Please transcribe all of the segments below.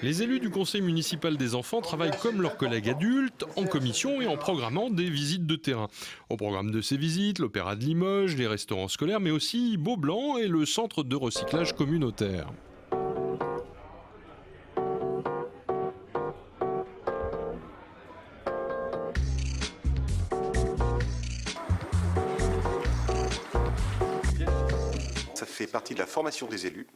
Les élus du conseil municipal des enfants travaillent comme leurs collègues adultes, en commission et en programmant des visites de terrain. Au programme de ces visites, l'Opéra de Limoges, les restaurants scolaires, mais aussi Beaublanc et le centre de recyclage communautaire. Ça fait partie de la formation des élus,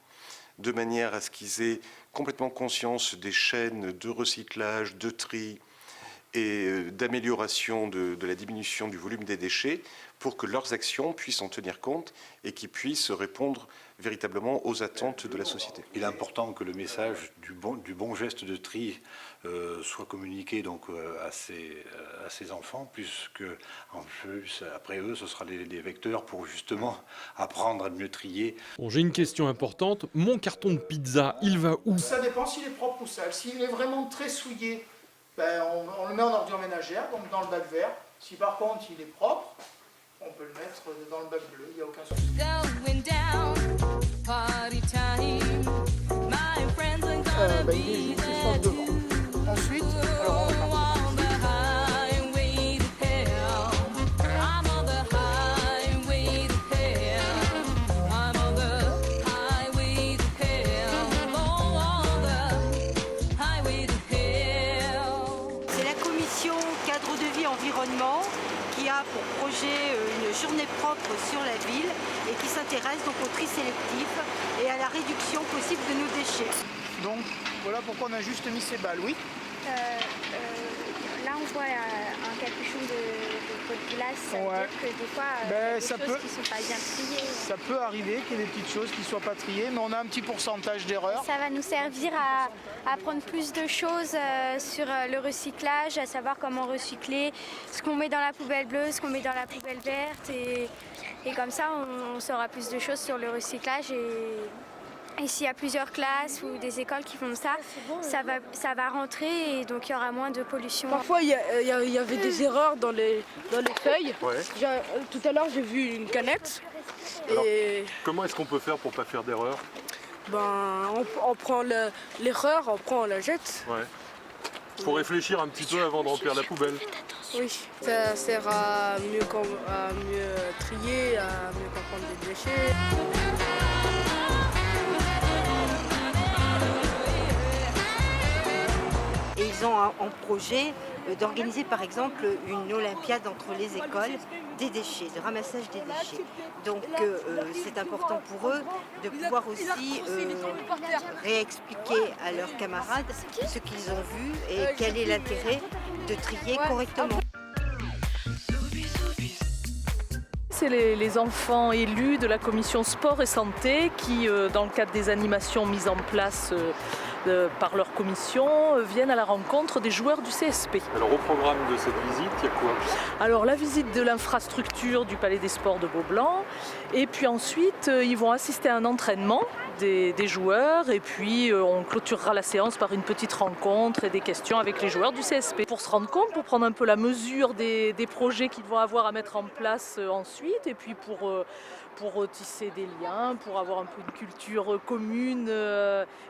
de manière à ce qu'ils aient complètement conscience des chaînes de recyclage, de tri et d'amélioration de la diminution du volume des déchets pour que leurs actions puissent en tenir compte et qu'ils puissent répondre véritablement aux attentes de la société. Il est important que le message du bon geste de tri soit communiqué donc, à ces enfants, puisque en plus, après eux, ce sera des vecteurs pour justement apprendre à mieux trier. Bon, j'ai une question importante. Mon carton de pizza, il va où? Ça dépend s'il est propre ou sale. S'il est vraiment très souillé, ben on le met en ordure ménagère, donc dans le bac vert. Si par contre il est propre, on peut le mettre dans le bac bleu, il n'y a aucun souci. Il est juste devant. Ensuite, alors on repart. C'est la commission cadre de vie environnement qui a pour projet une journée propre sur la ville et qui s'intéresse donc au tri sélectif et à la réduction possible de nos déchets. Donc voilà pourquoi on a juste mis ces balles, oui. Là on voit un capuchon de glace, ça veut dire que des fois des choses qui ne sont pas bien triées. Ça peut arriver qu'il y ait des petites choses qui ne soient pas triées, mais on a un petit pourcentage d'erreurs. Ça va nous servir à apprendre plus de choses sur le recyclage, à savoir comment recycler, ce qu'on met dans la poubelle bleue, ce qu'on met dans la poubelle verte. Et comme ça on saura plus de choses sur le recyclage. Et s'il y a plusieurs classes ou des écoles qui font ça, ça va rentrer et donc il y aura moins de pollution. Parfois il y avait des erreurs dans les feuilles. Ouais. Tout à l'heure j'ai vu une canette. Alors, comment est-ce qu'on peut faire pour ne pas faire d'erreur? On prend l'erreur, on la jette. Ouais. Faut réfléchir un petit peu avant de remplir la poubelle. Oui, ça sert à mieux trier, à mieux comprendre les déchets. Et ils ont en projet d'organiser par exemple une olympiade entre les écoles des déchets, de ramassage des déchets. Donc c'est important pour eux de pouvoir aussi réexpliquer à leurs camarades ce qu'ils ont vu et quel est l'intérêt de trier correctement. C'est les enfants élus de la commission sport et santé qui, dans le cadre des animations mises en place par leur commission, viennent à la rencontre des joueurs du CSP. Alors au programme de cette visite, il y a quoi? Alors la visite de l'infrastructure du Palais des Sports de Beaublanc, et puis ensuite ils vont assister à un entraînement des joueurs, et puis on clôturera la séance par une petite rencontre et des questions avec les joueurs du CSP. Pour se rendre compte, pour prendre un peu la mesure des projets qu'ils vont avoir à mettre en place ensuite, et puis pour tisser des liens, pour avoir un peu une culture commune,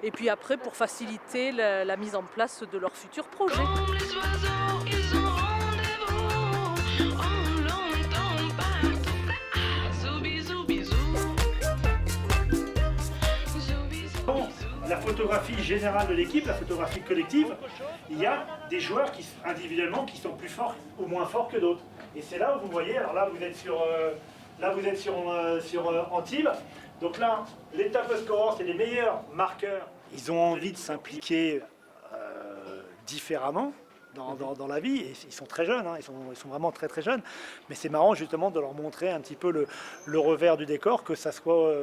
et puis après pour faciliter la mise en place de leurs futurs projets. La photographie générale de l'équipe, la photographie collective, il y a des joueurs qui individuellement qui sont plus forts ou moins forts que d'autres. Et c'est là où vous voyez, alors là vous êtes sur Antibes. Donc là, les top scorers, c'est les meilleurs marqueurs. Ils ont envie de s'impliquer différemment dans la vie. Et ils sont très jeunes, hein, ils sont vraiment très très jeunes. Mais c'est marrant justement de leur montrer un petit peu le revers du décor, que ça soit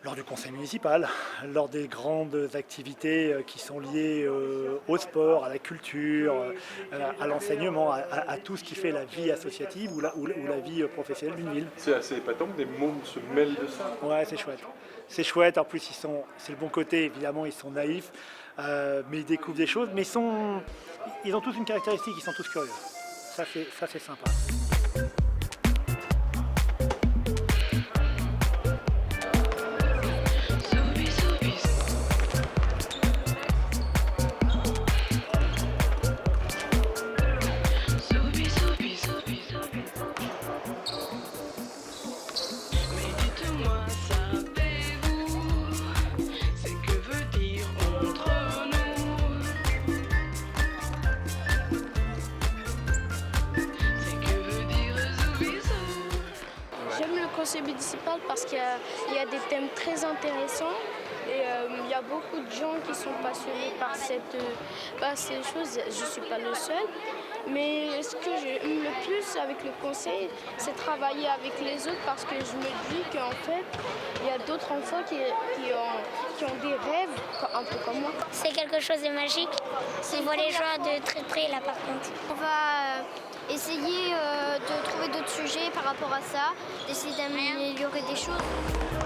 lors du conseil municipal, lors des grandes activités qui sont liées au sport, à la culture, à l'enseignement, à tout ce qui fait la vie associative ou la vie professionnelle d'une ville. C'est assez épatant que des mômes se mêlent de ça. Ouais, c'est chouette. C'est chouette, en plus c'est le bon côté, évidemment, ils sont naïfs, mais ils découvrent des choses, mais ils ont tous une caractéristique, ils sont tous curieux. Ça c'est sympa. conseil municipal parce qu'il y a des thèmes très intéressants et il y a beaucoup de gens qui sont passionnés par ces choses. Je ne suis pas le seul. Mais ce que j'aime le plus avec le conseil, c'est travailler avec les autres parce que je me dis qu'en fait, il y a d'autres enfants qui ont des rêves, un peu comme moi. C'est quelque chose de magique. On voit les joueurs de très près là par contre. On va essayer de trouver d'autres sujets par rapport à ça, d'essayer d'améliorer des choses.